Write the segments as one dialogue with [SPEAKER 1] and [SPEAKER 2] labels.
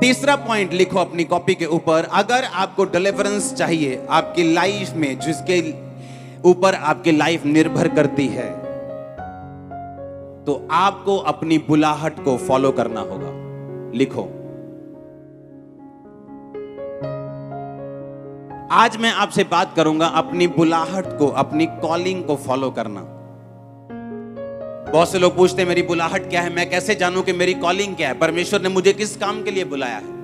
[SPEAKER 1] तीसरा पॉइंट लिखो अपनी कॉपी के ऊपर, अगर आपको डिलीवरेंस चाहिए आपकी लाइफ में, जिसके ऊपर आपकी लाइफ निर्भर करती है, तो आपको अपनी बुलाहट को फॉलो करना होगा। लिखो, आज मैं आपसे बात करूंगा अपनी बुलाहट को, अपनी कॉलिंग को फॉलो करना। बहुत से लोग पूछते हैं मेरी बुलाहट क्या है, मैं कैसे जानूं कि मेरी कॉलिंग क्या है, परमेश्वर ने मुझे किस काम के लिए बुलाया है।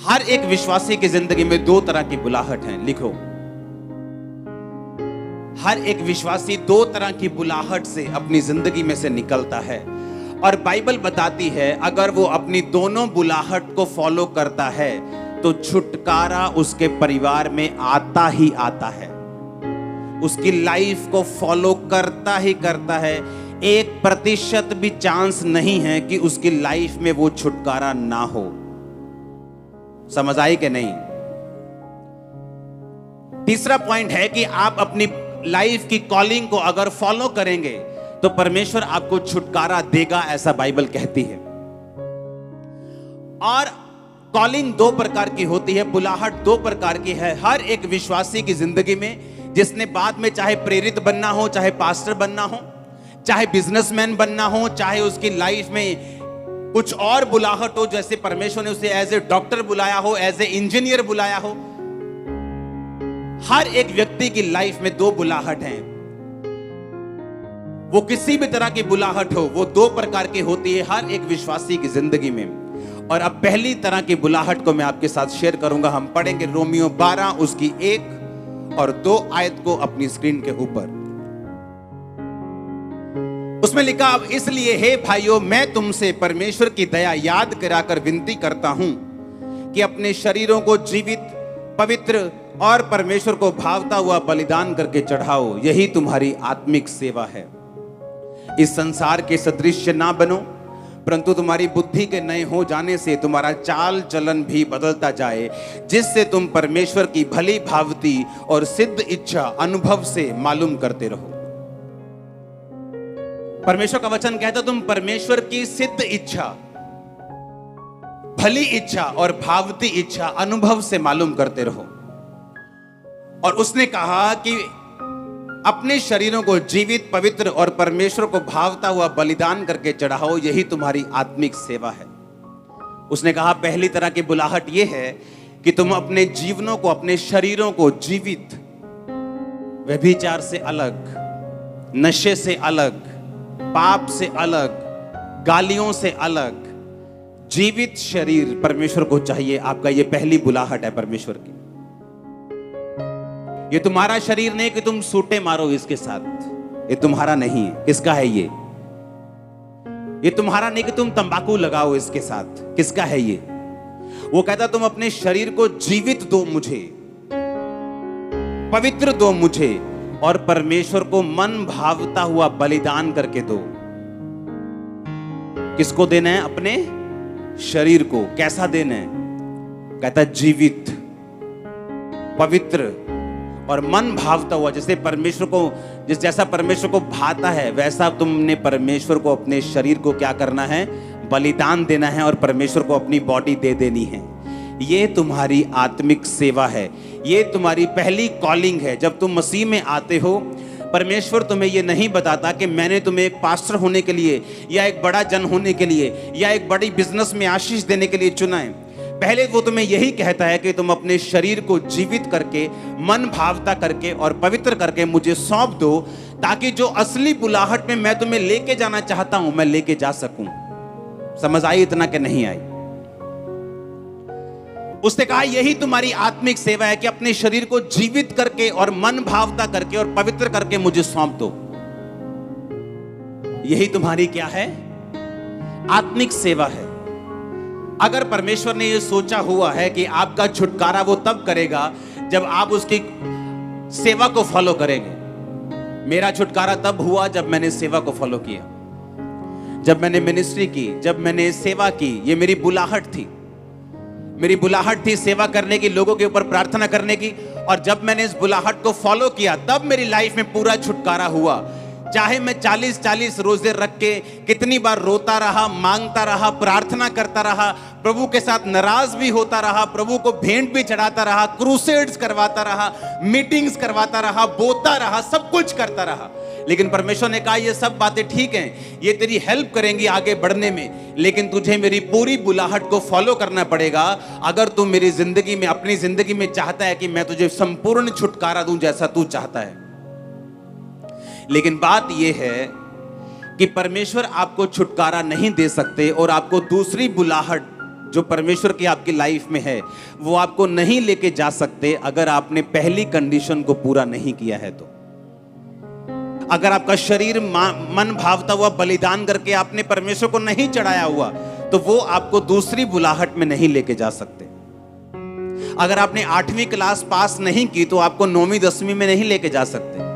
[SPEAKER 1] हर एक विश्वासी की जिंदगी में दो तरह की बुलाहट है। लिखो, हर एक विश्वासी दो तरह की बुलाहट से अपनी जिंदगी में से निकलता है, और बाइबल बताती है अगर वो अपनी दोनों बुलाहट को फॉलो करता है तो छुटकारा उसके परिवार में आता ही आता है, उसकी लाइफ को फॉलो करता ही करता है। 1% भी चांस नहीं है कि उसकी लाइफ में वो छुटकारा ना हो। समझ आई कि नहीं? तीसरा पॉइंट है कि आप अपनी लाइफ की कॉलिंग को अगर फॉलो करेंगे तो परमेश्वर आपको छुटकारा देगा, ऐसा बाइबल कहती है। और कॉलिंग दो प्रकार की होती है, बुलाहट दो प्रकार की है हर एक विश्वासी की जिंदगी में, जिसने बाद में चाहे प्रेरित बनना हो, चाहे पास्टर बनना हो, चाहे बिजनेसमैन बनना हो, चाहे उसकी लाइफ में कुछ और बुलाहट हो, जैसे परमेश्वर ने उसे एज ए डॉक्टर बुलाया हो, एज ए इंजीनियर बुलाया हो। हर एक व्यक्ति की लाइफ में दो बुलाहट हैं। वो किसी भी तरह की बुलाहट हो, वो दो प्रकार की होती है हर एक विश्वासी की जिंदगी में। और अब पहली तरह की बुलाहट को मैं आपके साथ शेयर करूंगा। हम पढ़ेंगे रोमियो 12 उसकी 1 और 2 आयत को अपनी स्क्रीन के ऊपर। उसमें लिखा, अब इसलिए हे भाइयों मैं तुमसे परमेश्वर की दया याद कराकर विनती करता हूं कि अपने शरीरों को जीवित, पवित्र और परमेश्वर को भावता हुआ बलिदान करके चढ़ाओ, यही तुम्हारी आत्मिक सेवा है। इस संसार के सदृश्य ना बनो, परंतु तुम्हारी बुद्धि के नए हो जाने से तुम्हारा चाल चलन भी बदलता जाए, जिससे तुम परमेश्वर की भली भावती और सिद्ध इच्छा अनुभव से मालूम करते रहो। परमेश्वर का वचन कहता तुम परमेश्वर की सिद्ध इच्छा, भली इच्छा और भावती इच्छा अनुभव से मालूम करते रहो। और उसने कहा कि अपने शरीरों को जीवित, पवित्र और परमेश्वर को भावता हुआ बलिदान करके चढ़ाओ, यही तुम्हारी आत्मिक सेवा है। उसने कहा पहली तरह की बुलाहट यह है कि तुम अपने जीवनों को, अपने शरीरों को जीवित, व्यभिचार से अलग, नशे से अलग, पाप से अलग, गालियों से अलग जीवित शरीर परमेश्वर को चाहिए। आपका ये पहली बुलाहट है परमेश्वर की। ये तुम्हारा शरीर नहीं कि तुम सूटे मारो इसके साथ, ये तुम्हारा नहीं है। किसका है ये? ये तुम्हारा नहीं कि तुम तंबाकू लगाओ इसके साथ। किसका है ये? वो कहता तुम अपने शरीर को जीवित दो मुझे, पवित्र दो मुझे, और परमेश्वर को मन भावता हुआ बलिदान करके दो। किसको देना है? अपने शरीर को। कैसा देना है? कहता जीवित, पवित्र और मन भावता हुआ, जैसे परमेश्वर को, जैसा परमेश्वर को भाता है वैसा तुमने परमेश्वर को अपने शरीर को क्या करना है? बलिदान देना है, और परमेश्वर को अपनी बॉडी दे देनी है। ये तुम्हारी आत्मिक सेवा है, ये तुम्हारी पहली कॉलिंग है। जब तुम मसीह में आते हो, परमेश्वर तुम्हें ये नहीं बताता कि मैंने तुम्हें एक पास्टर होने के लिए, या एक बड़ा जन होने के लिए, या एक बड़ी बिजनेस में आशीष देने के लिए चुना है। पहले वो तुम्हें यही कहता है कि तुम अपने शरीर को जीवित करके, मन भावता करके और पवित्र करके मुझे सौंप दो, ताकि जो असली बुलाहट में मैं तुम्हें लेके जाना चाहता हूं मैं लेके जा सकूं। समझ आई इतना कि नहीं आई? उसने कहा यही तुम्हारी आत्मिक सेवा है कि अपने शरीर को जीवित करके और मन भावता करके और पवित्र करके मुझे सौंप दो। यही तुम्हारी क्या है? आत्मिक सेवा है। अगर परमेश्वर ने यह सोचा हुआ है कि आपका छुटकारा वो तब करेगा जब आप उसकी सेवा को फॉलो करेंगे। मेरा छुटकारा तब हुआ जब मैंने सेवा को फॉलो किया, जब मैंने मिनिस्ट्री की, जब मैंने सेवा की। ये मेरी बुलाहट थी, मेरी बुलाहट थी सेवा करने की, लोगों के ऊपर प्रार्थना करने की। और जब मैंने इस बुलाहट को फॉलो किया तब मेरी लाइफ में पूरा छुटकारा हुआ। चाहे मैं 40-40 रोजे रख के कितनी बार रोता रहा, मांगता रहा, प्रार्थना करता रहा, प्रभु के साथ नाराज भी होता रहा, प्रभु को भेंट भी चढ़ाता रहा, क्रूसेड्स करवाता रहा, मीटिंग्स करवाता रहा, बोता रहा, सब कुछ करता रहा, लेकिन परमेश्वर ने कहा ये सब बातें ठीक हैं, ये तेरी हेल्प करेंगी आगे बढ़ने में, लेकिन तुझे मेरी पूरी बुलाहट को फॉलो करना पड़ेगा अगर तू मेरी जिंदगी में, अपनी जिंदगी में चाहता है कि मैं तुझे संपूर्ण छुटकारा दूं जैसा तू चाहता है। लेकिन बात यह है कि परमेश्वर आपको छुटकारा नहीं दे सकते और आपको दूसरी बुलाहट जो परमेश्वर की आपकी लाइफ में है वो आपको नहीं लेके जा सकते अगर आपने पहली कंडीशन को पूरा नहीं किया है। तो अगर आपका शरीर मन भावता हुआ बलिदान करके आपने परमेश्वर को नहीं चढ़ाया हुआ तो वो आपको दूसरी बुलाहट में नहीं लेके जा सकते। अगर आपने 8वीं क्लास पास नहीं की तो आपको 9वीं 10वीं में नहीं लेके जा सकते।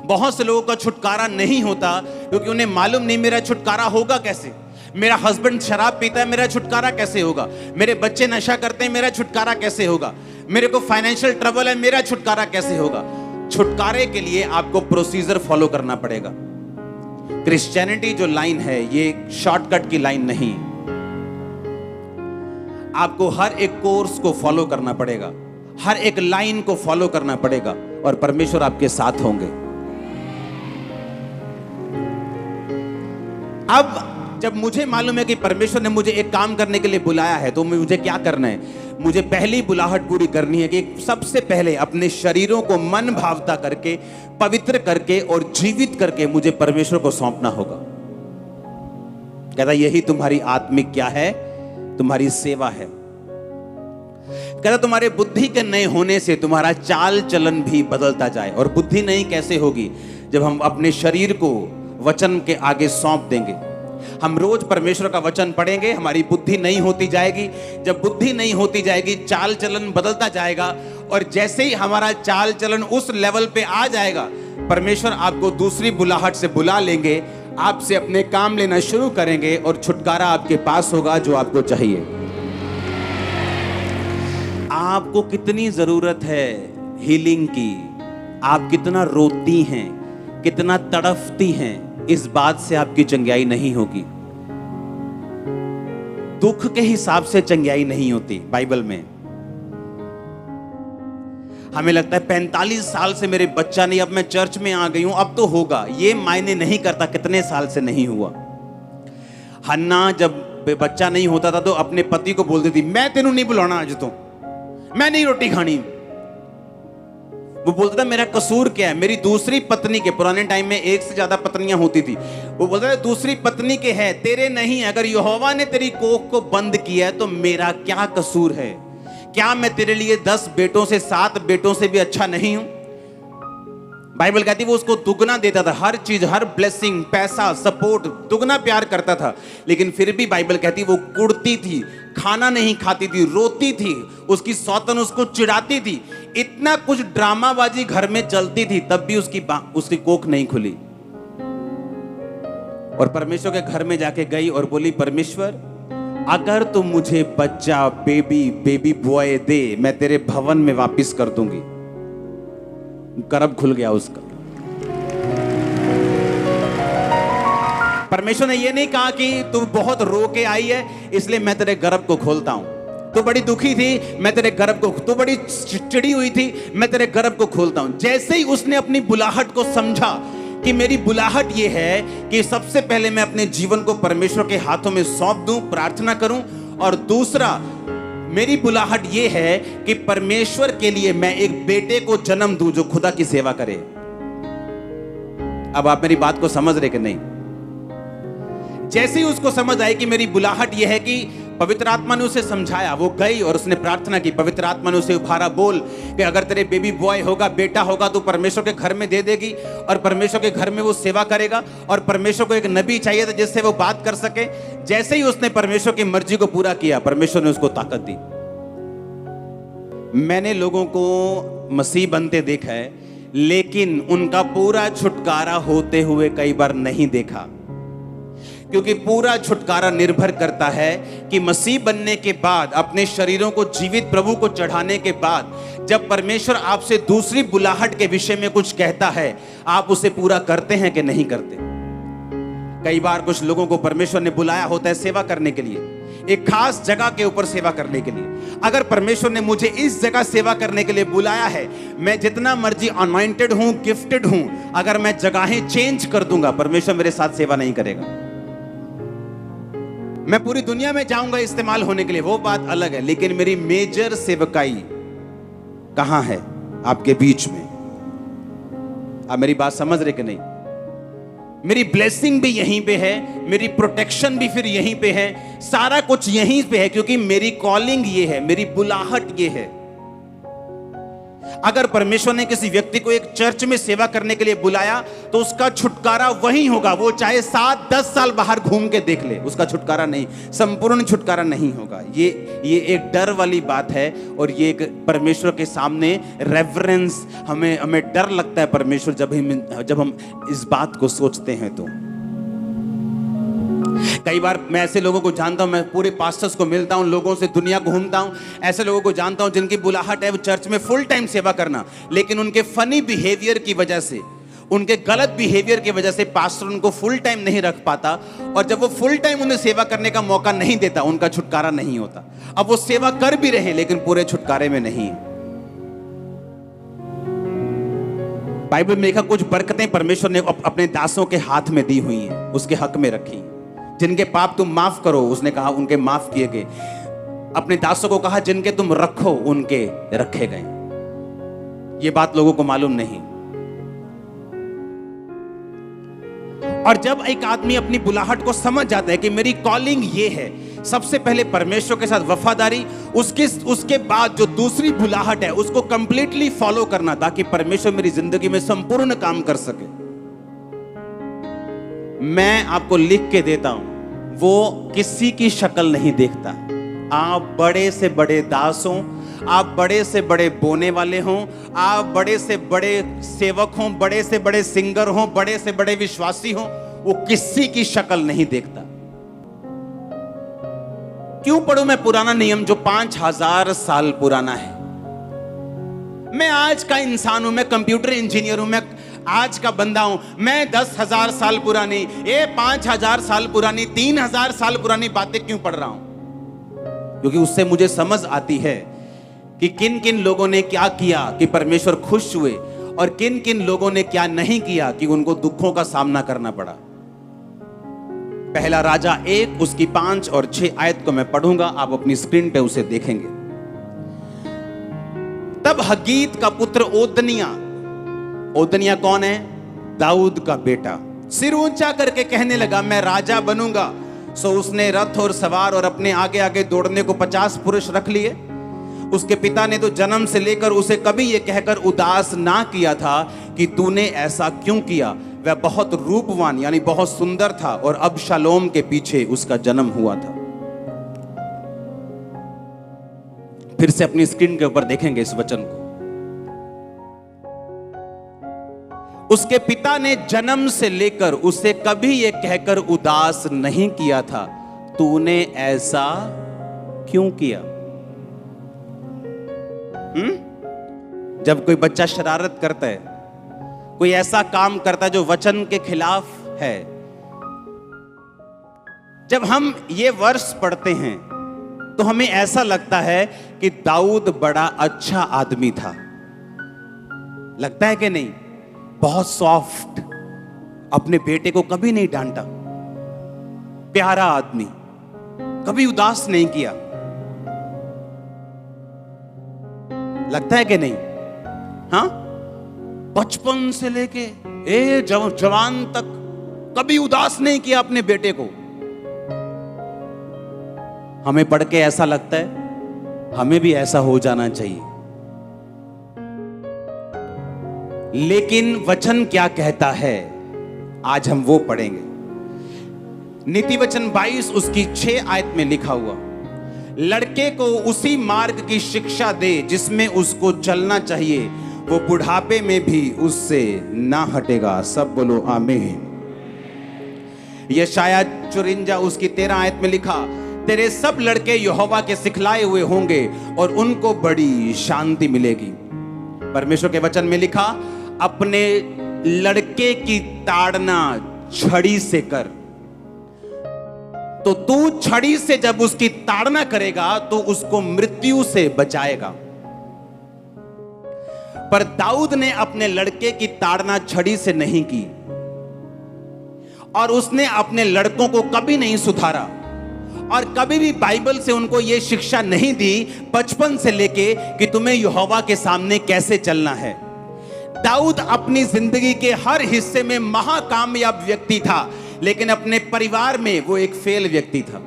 [SPEAKER 1] बहुत से लोगों का छुटकारा नहीं होता क्योंकि उन्हें मालूम नहीं मेरा छुटकारा होगा कैसे, मेरा हस्बैंड शराब पीता है मेरा छुटकारा कैसे होगा, मेरे बच्चे नशा करते हैं मेरा छुटकारा कैसे होगा, मेरे को फाइनेंशियल ट्रबल है मेरा छुटकारा कैसे होगा। छुटकारे के लिए आपको प्रोसीजर फॉलो करना पड़ेगा। क्रिश्चियनिटी जो लाइन है ये शॉर्टकट की लाइन नहीं, आपको हर एक कोर्स को फॉलो करना पड़ेगा, हर एक लाइन को फॉलो करना पड़ेगा और परमेश्वर आपके साथ होंगे। अब जब मुझे मालूम है कि परमेश्वर ने मुझे एक काम करने के लिए बुलाया है तो मुझे क्या करना है, मुझे पहली बुलाहट पूरी करनी है कि सबसे पहले अपने शरीरों को मन भावता करके, पवित्र करके और जीवित करके मुझे परमेश्वर को सौंपना होगा। कहता यही तुम्हारी आत्मिक क्या है, तुम्हारी सेवा है। कहता तुम्हारे बुद्धि के नए होने से तुम्हारा चाल चलन भी बदलता जाए। और बुद्धि नई कैसे होगी, जब हम अपने शरीर को वचन के आगे सौंप देंगे। हम रोज परमेश्वर का वचन पढ़ेंगे, हमारी बुद्धि नहीं होती जाएगी। जब बुद्धि नहीं होती जाएगी चाल चलन बदलता जाएगा और जैसे ही हमारा चाल चलन उस लेवल पे आ जाएगा परमेश्वर आपको दूसरी बुलाहट से बुला लेंगे, आपसे अपने काम लेना शुरू करेंगे और छुटकारा आपके पास होगा जो आपको चाहिए। आपको कितनी जरूरत है हीलिंग की, आप कितना रोती हैं, कितना तड़फती हैं, इस बात से आपकी चंगाई नहीं होगी। दुख के हिसाब से चंगाई नहीं होती। बाइबल में हमें लगता है 45 साल से मेरे बच्चा नहीं, अब मैं चर्च में आ गई हूं अब तो होगा, ये मायने नहीं करता कितने साल से नहीं हुआ। हन्ना जब बच्चा नहीं होता था तो अपने पति को बोलती थी मैं तेनू नहीं बुलाना, आज तो मैं नहीं रोटी खानी। वो बोलता था मेरा कसूर क्या है, मेरी दूसरी पत्नी के, पुराने टाइम में एक से ज्यादा पत्नियां होती थी, वो बोलता था दूसरी पत्नी के है तेरे नहीं, अगर यहोवा ने तेरी कोख को बंद किया है तो मेरा क्या कसूर है, क्या मैं तेरे लिए 10 बेटों से 7 बेटों से भी अच्छा नहीं हूं। बाइबल कहती वो उसको दुगना देता था, हर चीज, हर ब्लेसिंग, पैसा, सपोर्ट, दुगना प्यार करता था, लेकिन फिर भी बाइबल कहती वो कुड़ती थी, खाना नहीं खाती थी, रोती थी, उसकी सौतन उसको चिढ़ाती थी, इतना कुछ ड्रामाबाजी घर में चलती थी, तब भी उसकी कोख नहीं खुली। और परमेश्वर के घर में जाके गई और बोली परमेश्वर अगर तुम मुझे बच्चा, बेबी बॉय दे, मैं तेरे भवन में वापस कर दूंगी। गर्भ खुल गया उसका। परमेश्वर ने यह नहीं कहा कि तू बहुत रो के आई है इसलिए मैं तेरे गर्भ को खोलता हूं, तू बड़ी दुखी थी मैं तेरे गर्भ को, तू बड़ी चिड़ी हुई थी मैं तेरे गर्भ को खोलता हूं। जैसे ही उसने अपनी बुलाहट को समझा कि मेरी बुलाहट ये है कि सबसे पहले मैं अपने जीवन को परमेश्वर के हाथों में सौंप दूं, प्रार्थना करूं, और दूसरा मेरी बुलाहट ये है कि परमेश्वर के लिए मैं एक बेटे को जन्म दूं जो खुदा की सेवा करे। अब आप मेरी बात को समझ रहे कि नहीं? जैसे ही उसको समझ आई कि मेरी बुलाहट यह है कि पवित्र आत्मा ने उसे समझाया, वो गई और उसने प्रार्थना की, पवित्र आत्मा ने उसे उभारा, बोल कि अगर तेरे बेबी बॉय होगा, बेटा होगा, तो परमेश्वर के घर में दे देगी और परमेश्वर के घर में वो सेवा करेगा। और परमेश्वर को एक नबी चाहिए था जिससे वो बात कर सके। जैसे ही उसने परमेश्वर की मर्जी को पूरा किया परमेश्वर ने उसको ताकत दी। मैंने लोगों को मसीह बनते देखा है लेकिन उनका पूरा छुटकारा होते हुए कई बार नहीं देखा, क्योंकि पूरा छुटकारा निर्भर करता है कि मसीह बनने के बाद, अपने शरीरों को जीवित प्रभु को चढ़ाने के बाद जब परमेश्वर आपसे दूसरी बुलाहट के विषय में कुछ कहता है, आप उसे पूरा करते हैं कि नहीं करते? कई बार कुछ लोगों को परमेश्वर ने बुलाया होता है सेवा करने के लिए, एक खास जगह के ऊपर सेवा करने के लिए। अगर परमेश्वर ने मुझे इस जगह सेवा करने के लिए बुलाया है, मैं जितना मर्जी अनॉइंटेड हूं, गिफ्टेड हूं, अगर मैं जगहें चेंज कर दूंगा, परमेश्वर मेरे साथ सेवा नहीं करेगा। मैं पूरी दुनिया में जाऊंगा इस्तेमाल होने के लिए, वो बात अलग है, लेकिन मेरी मेजर सेवकाई कहां है? आपके बीच में। आप मेरी बात समझ रहे कि नहीं? मेरी ब्लेसिंग भी यहीं पे है, मेरी प्रोटेक्शन भी फिर यहीं पे है, सारा कुछ यहीं पे है, क्योंकि मेरी कॉलिंग ये है, मेरी बुलाहट ये है। अगर परमेश्वर ने किसी व्यक्ति को एक चर्च में सेवा करने के लिए बुलाया, तो उसका छुटकारा वहीं होगा। वो चाहे 7-10 साल बाहर घूम के देख ले, उसका छुटकारा नहीं, संपूर्ण छुटकारा नहीं होगा। ये एक डर वाली बात है, और ये एक परमेश्वर के सामने रेवरेंस, हमें डर लगता है परमेश्वर जब हम इस बात को सोचते हैं। तो कई बार मैं ऐसे लोगों को जानता हूं, मैं पूरे पास्टर्स को मिलता हूं, लोगों से दुनिया घूमता हूं, ऐसे लोगों को जानता हूं जिनकी बुलाहट है वो चर्च में फुल टाइम सेवा करना, लेकिन उनके फनी बिहेवियर की वजह से, उनके गलत बिहेवियर की वजह से पास्टर उनको फुल टाइम नहीं रख पाता, और जब वो फुल टाइम उन्हें सेवा करने का मौका नहीं देता, उनका छुटकारा नहीं होता। अब वो सेवा कर भी रहे लेकिन पूरे छुटकारे में नहीं। बाइबल में लिखा कुछ बरकतें परमेश्वर ने अपने दासों के हाथ में दी हुई हैं, उसके हक में रखी। जिनके पाप तुम माफ करो, उसने कहा उनके माफ किए गए। अपने दासों को कहा जिनके तुम रखो उनके रखे गए। ये बात लोगों को मालूम नहीं। और जब एक आदमी अपनी बुलाहट को समझ जाता है कि मेरी कॉलिंग ये है, सबसे पहले परमेश्वर के साथ वफादारी, उसके बाद जो दूसरी बुलाहट है उसको कंप्लीटली फॉलो करना, ताकि परमेश्वर मेरी जिंदगी में संपूर्ण काम कर सके। मैं आपको लिख के देता हूं, वो किसी की शक्ल नहीं देखता। आप बड़े से बड़े दास हों, आप बड़े से बड़े बोने वाले हों, आप बड़े से बड़े सेवक हों, बड़े से बड़े सिंगर हों, बड़े से बड़े विश्वासी हों, वो किसी की शक्ल नहीं देखता। क्यों पढ़ूं मैं पुराना नियम जो 5000 साल पुराना है? मैं आज का इंसान हूं, मैं कंप्यूटर इंजीनियर हूं, मैं आज का बंदा हूं, मैं 10,000 साल पुरानी, ये 5,000 साल पुरानी, 3,000 साल पुरानी बातें क्यों पढ़ रहा हूं? क्योंकि उससे मुझे समझ आती है कि किन किन लोगों ने क्या किया कि परमेश्वर खुश हुए, और किन किन लोगों ने क्या नहीं किया कि उनको दुखों का सामना करना पड़ा। पहला राजा 1 उसकी 5 और 6 आयत को मैं पढ़ूंगा, आप अपनी स्क्रीन पे उसे देखेंगे। तब हगीत का पुत्र ओदनिया कौन है? दाऊद का बेटा, सिर ऊंचा करके कहने लगा मैं राजा बनूंगा। सो उसने रथ और सवार और अपने आगे आगे दौड़ने को 50 पुरुष रख लिए। उसके पिता ने तो जन्म से लेकर उसे कभी यह कहकर उदास ना किया था कि तूने ऐसा क्यों किया। वह बहुत रूपवान यानी बहुत सुंदर था, और अबशालोम के पीछे उसका जन्म हुआ था। फिर से अपनी स्क्रीन के ऊपर देखेंगे इस वचन को। उसके पिता ने जन्म से लेकर उसे कभी यह कहकर उदास नहीं किया था, तूने ऐसा क्यों किया? जब कोई बच्चा शरारत करता है, कोई ऐसा काम करता है जो वचन के खिलाफ है, जब हम ये वर्ष पढ़ते हैं तो हमें ऐसा लगता है कि दाऊद बड़ा अच्छा आदमी था। लगता है कि नहीं? बहुत सॉफ्ट, अपने बेटे को कभी नहीं डांटा, प्यारा आदमी, कभी उदास नहीं किया। लगता है कि नहीं? हाँ, बचपन से लेके जवान तक कभी उदास नहीं किया अपने बेटे को। हमें पढ़ के ऐसा लगता है हमें भी ऐसा हो जाना चाहिए, लेकिन वचन क्या कहता है आज हम वो पढ़ेंगे। नीति वचन 22 उसकी 6 आयत में लिखा हुआ, लड़के को उसी मार्ग की शिक्षा दे जिसमें उसको चलना चाहिए, वो बुढ़ापे में भी उससे ना हटेगा। सब बोलो आमीन। यशायाह 54 उसकी 13 आयत में लिखा, तेरे सब लड़के यहोवा के सिखलाए हुए होंगे और उनको बड़ी शांति मिलेगी। परमेश्वर के वचन में लिखा, अपने लड़के की ताड़ना छड़ी से कर। तो तू छड़ी से जब उसकी ताड़ना करेगा तो उसको मृत्यु से बचाएगा। पर दाऊद ने अपने लड़के की ताड़ना छड़ी से नहीं की और उसने अपने लड़कों को कभी नहीं सुधारा और कभी भी बाइबल से उनको यह शिक्षा नहीं दी बचपन से लेके कि तुम्हें यहोवा के सामने कैसे चलना है। दाऊद अपनी जिंदगी के हर हिस्से में महाकामयाब व्यक्ति था, लेकिन अपने परिवार में वो एक फेल व्यक्ति था।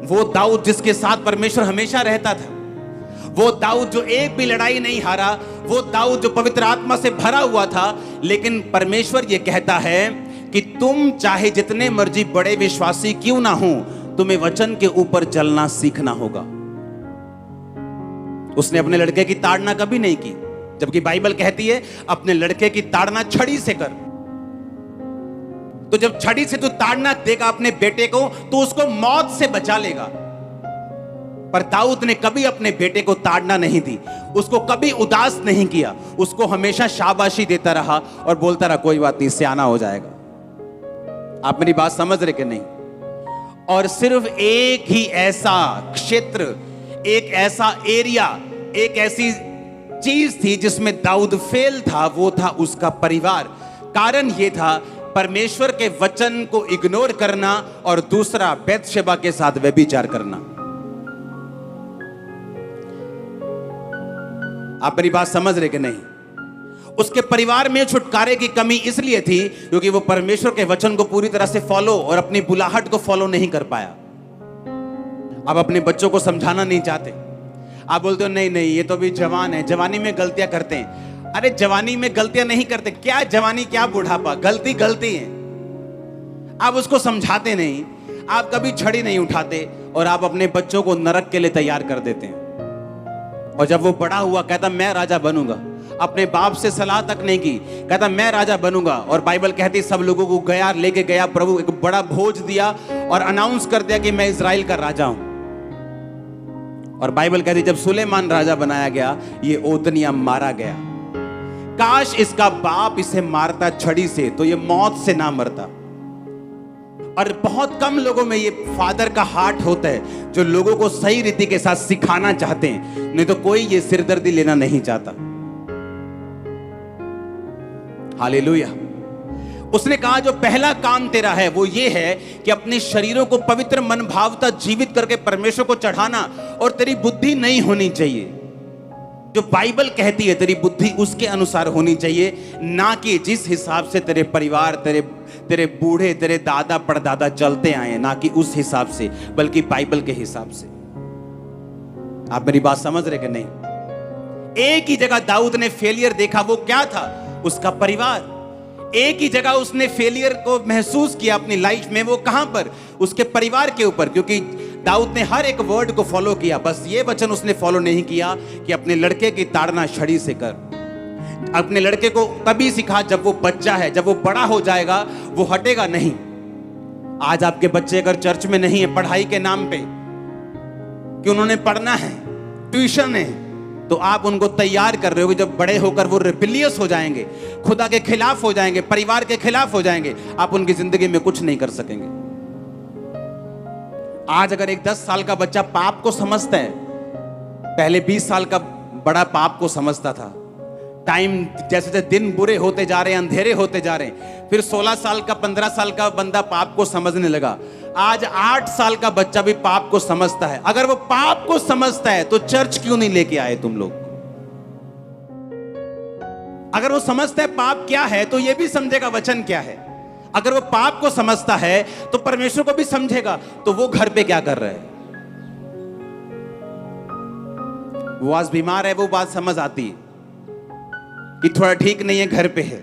[SPEAKER 1] वो दाऊद जिसके साथ परमेश्वर हमेशा रहता था, वो दाऊद जो एक भी लड़ाई नहीं हारा, वो दाऊद जो पवित्र आत्मा से भरा हुआ था। लेकिन परमेश्वर ये कहता है कि तुम चाहे जितने मर्जी बड़े विश्वासी क्यों ना हो, तुम्हें वचन के ऊपर चलना सीखना होगा। उसने अपने लड़के की ताड़ना कभी नहीं की, जबकि बाइबल कहती है अपने लड़के की ताड़ना छड़ी से कर। तो जब छड़ी से तू ताड़ना देगा अपने बेटे को तो उसको मौत से बचा लेगा। पर दाऊद ने कभी अपने बेटे को ताड़ना नहीं दी, उसको कभी उदास नहीं किया, उसको हमेशा शाबाशी देता रहा और बोलता रहा कोई बात नहीं, सियाना हो जाएगा। आप मेरी बात समझ रहे कि नहीं? और सिर्फ एक ही ऐसा क्षेत्र, एक ऐसा एरिया, एक ऐसी चीज थी जिसमें दाऊद फेल था, वो था उसका परिवार। कारण यह था परमेश्वर के वचन को इग्नोर करना और दूसरा बैतशेबा के साथ व्यभिचार करना। आप मेरी बात समझ रहे कि नहीं? उसके परिवार में छुटकारे की कमी इसलिए थी क्योंकि वो परमेश्वर के वचन को पूरी तरह से फॉलो और अपनी बुलाहट को फॉलो नहीं कर पाया। आप अपने बच्चों को समझाना नहीं चाहते, आप बोलते हो नहीं नहीं ये तो अभी जवान है, जवानी में गलतियां करते हैं। अरे जवानी में गलतियां नहीं करते, क्या जवानी क्या बुढ़ापा, गलती गलती है। आप उसको समझाते नहीं, आप कभी छड़ी नहीं उठाते और आप अपने बच्चों को नरक के लिए तैयार कर देते हैं। और जब वो बड़ा हुआ कहता मैं राजा बनूंगा, अपने बाप से सलाह तक नहीं की, कहता मैं राजा बनूंगा। और बाइबल कहती सब लोगों को गया, लेके गया प्रभु, एक बड़ा भोज दिया और अनाउंस कर दिया कि मैं इजराइल का राजा हूं। और बाइबल कहती जब सुलेमान राजा बनाया गया, ये ओतनिया मारा गया। काश इसका बाप इसे मारता छड़ी से तो ये मौत से ना मरता। और बहुत कम लोगों में ये फादर का हार्ट होता है जो लोगों को सही रीति के साथ सिखाना चाहते हैं, नहीं तो कोई ये सिरदर्दी लेना नहीं चाहता। हालेलुया। उसने कहा जो पहला काम तेरा है वो ये है कि अपने शरीरों को पवित्र मन भावता जीवित करके परमेश्वर को चढ़ाना। और तेरी बुद्धि नहीं होनी चाहिए जो बाइबल कहती है, तेरी बुद्धि उसके अनुसार होनी चाहिए, ना कि जिस हिसाब से तेरे परिवार, तेरे बूढ़े, तेरे दादा परदादा चलते आए, ना कि उस हिसाब से, बल्कि बाइबल के हिसाब से। आप मेरी बात समझ रहे कि नहीं? एक ही जगह दाऊद ने फेलियर देखा, वो क्या था? उसका परिवार। एक ही जगह उसने फेलियर को महसूस किया अपनी लाइफ में, वो कहां पर? उसके परिवार के ऊपर। क्योंकि दाऊद ने हर एक वर्ड को फॉलो किया, बस ये वचन उसने फॉलो नहीं किया कि अपने लड़के की ताड़ना छड़ी से कर। अपने लड़के को तभी सिखा जब वो बच्चा है, जब वो बड़ा हो जाएगा वो हटेगा नहीं। आज आपके बच्चे अगर चर्च में नहीं है पढ़ाई के नाम पे कि उन्होंने पढ़ना है, ट्यूशन है, तो आप उनको तैयार कर रहे हो कि जब बड़े होकर वो रिबेलियस हो जाएंगे, खुदा के खिलाफ हो जाएंगे, परिवार के खिलाफ हो जाएंगे, आप उनकी जिंदगी में कुछ नहीं कर सकेंगे। आज अगर एक 10 साल का बच्चा पाप को समझता है, पहले 20 साल का बड़ा पाप को समझता था। टाइम जैसे जैसे दिन बुरे होते जा रहे हैं, अंधेरे होते जा रहे हैं, फिर 16 साल का 15 साल का बंदा पाप को समझने लगा। आज 8 साल का बच्चा भी पाप को समझता है। अगर वो पाप को समझता है तो चर्च क्यों नहीं लेके आए तुम लोग? अगर वो समझता है पाप क्या है तो ये भी समझेगा वचन क्या है। अगर वो पाप को समझता है तो परमेश्वर को भी समझेगा। तो वो घर पे क्या कर रहा है? वो आज बीमार है, वो बात समझ आती है कि थोड़ा ठीक नहीं है, घर पे है,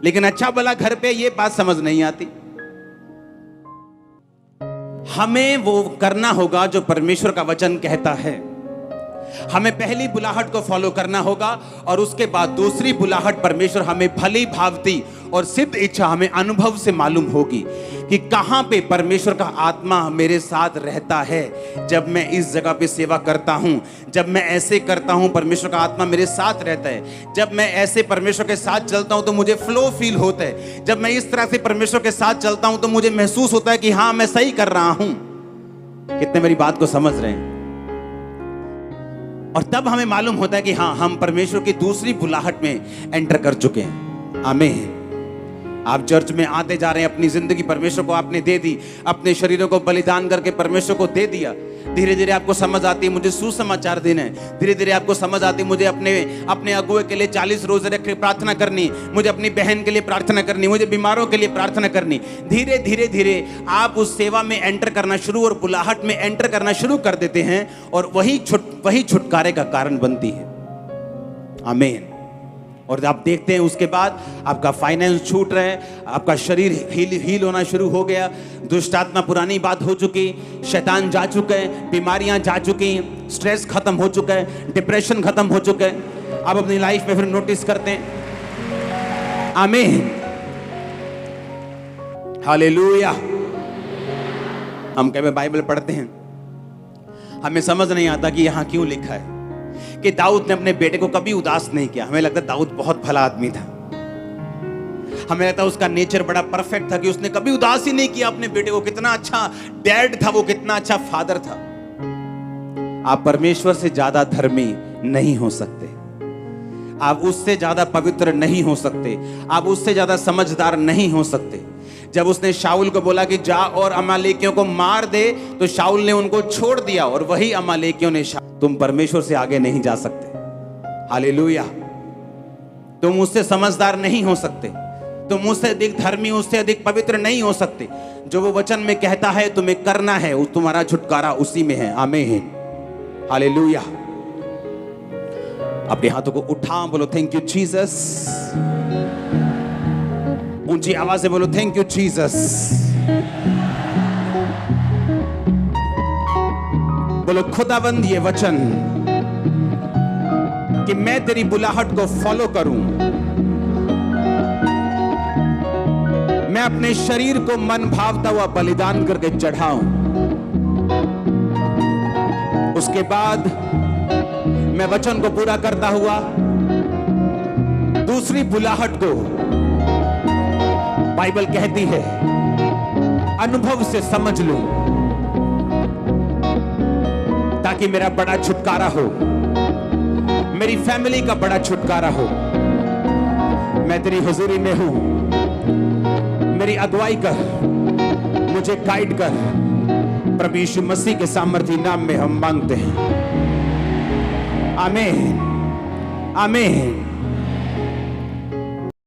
[SPEAKER 1] लेकिन अच्छा भला घर पे ये बात समझ नहीं आती। हमें वो करना होगा जो परमेश्वर का वचन कहता है। हमें पहली बुलाहट को फॉलो करना होगा और उसके बाद दूसरी बुलाहट परमेश्वर हमें भली भावती और सिद्ध इच्छा हमें अनुभव से मालूम होगी कि कहां पे परमेश्वर का आत्मा मेरे साथ रहता है। जब मैं इस जगह पे सेवा करता हूं, जब मैं ऐसे करता हूं, परमेश्वर का आत्मा मेरे साथ रहता है। जब मैं ऐसे परमेश्वर के साथ चलता हूं तो मुझे फ्लो फील होता है। जब मैं इस तरह से परमेश्वर के साथ चलता हूं तो मुझे महसूस होता है कि हाँ, मैं सही कर रहा हूं। कितने मेरी बात को समझ रहे हैं? और तब हमें मालूम होता है कि हाँ, हम परमेश्वर की दूसरी बुलाहट में एंटर कर चुके हैं। आमीन। आप चर्च में आते जा रहे हैं, अपनी जिंदगी परमेश्वर को आपने दे दी, अपने शरीरों को बलिदान करके परमेश्वर को दे दिया। धीरे धीरे आपको समझ आती है मुझे सुसमाचार देना है। धीरे धीरे आपको समझ आती है मुझे अपने अगुए के लिए 40 रोजे रख के प्रार्थना करनी, मुझे अपनी बहन के लिए प्रार्थना करनी, मुझे बीमारों के लिए प्रार्थना करनी। धीरे धीरे धीरे आप उस सेवा में एंटर करना शुरू और बुलाहट में एंटर करना शुरू कर देते हैं और वही छुटकारे का कारण बनती है। आमीन। और आप देखते हैं उसके बाद आपका फाइनेंस छूट रहा है, आपका शरीर हील होना शुरू हो गया, दुष्ट आत्मा पुरानी बात हो चुकी, शैतान जा चुके हैं, बीमारियां जा चुकी, स्ट्रेस खत्म हो चुका है, डिप्रेशन खत्म हो चुका है। आप अपनी लाइफ में फिर नोटिस करते हैं। आमीन। हालेलुया। हम कभी बाइबल पढ़ते हैं, हमें समझ नहीं आता कि यहां क्यों लिखा है कि दाऊद ने अपने बेटे को कभी उदास नहीं किया। हमें लगता है दाऊद बहुत भला आदमी था, हमें लगता है उसका नेचर बड़ा परफेक्ट था कि उसने कभी उदास ही नहीं किया अपने बेटे को। कितना अच्छा डैड था वो, कितना अच्छा फादर था। आप परमेश्वर से ज्यादा धर्मी नहीं हो सकते, आप उससे ज्यादा पवित्र नहीं हो सकते, आप उससे ज्यादा समझदार नहीं हो सकते। जब उसने शाऊल को बोला कि जा और अमालेकियों को मार दे, तो शाऊल ने उनको छोड़ दिया और वही अमालेकियों ने तुम परमेश्वर से आगे नहीं जा सकते। हालेलुया। तुम उससे समझदार नहीं हो सकते, तुम उससे अधिक धर्मी, उससे अधिक पवित्र नहीं हो सकते। जो वो वचन में कहता है तुम्हें करना है, तुम्हारा छुटकारा उसी में है। आमीन। हालेलुया। अपने हाथों को उठा, बोलो थैंक यू जीसस। ऊंची आवाज से बोलो थैंक यू जीसस। बोलो खुदाबंद ये वचन कि मैं तेरी बुलाहट को फॉलो करूं, मैं अपने शरीर को मन भावता हुआ बलिदान करके चढ़ाऊं, उसके बाद मैं वचन को पूरा करता हुआ दूसरी बुलाहट को, बाइबल कहती है, अनुभव से समझ लूं ताकि मेरा बड़ा छुटकारा हो, मेरी फैमिली का बड़ा छुटकारा हो। मैं तेरी हुजूरी में हूं, मेरी अगुवाई कर, मुझे गाइड कर। प्रभु यीशु मसीह के सामर्थी नाम में हम मांगते हैं। आमीन। आमीन।